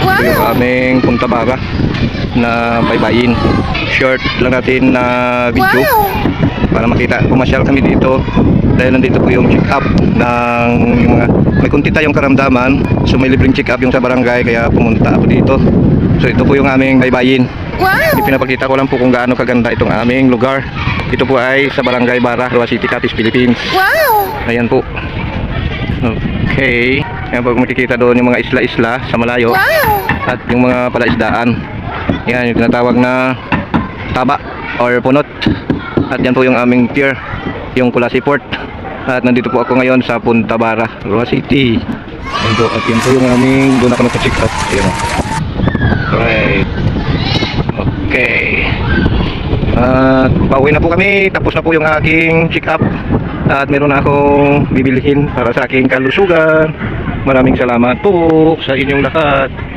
Ito yung aming Punta Bara na baybayin. Short lang natin na video para makita. Pumasyal kami dito dahil nandito po yung check up ng yung mga may kunti tayong karamdaman, so may libreng check up yung sa barangay, kaya pumunta ako dito. So ito po yung aming baybayin. Pinapakita ko lang po kung gaano kaganda itong aming lugar. Ito po ay sa Barangay Bara, Roa City, Capiz, Philippines. Ayan po. Okay. Ayan po, makikita doon yung mga isla-isla sa malayo. At yung mga palaisdaan. Yan yung tinatawag na taba or punot. At yan po yung aming pier, yung Kulasi Port. At nandito po ako ngayon sa Punta Bara, Roa City. Ayan po, at yan po yung aming doon ako nagpa-check up. Ayan. Alright. Okay. At pauwi na po kami. Tapos na po yung aking check up. At meron na akong bibilihin para sa aking kalusugan. Maraming salamat po sa inyong lahat.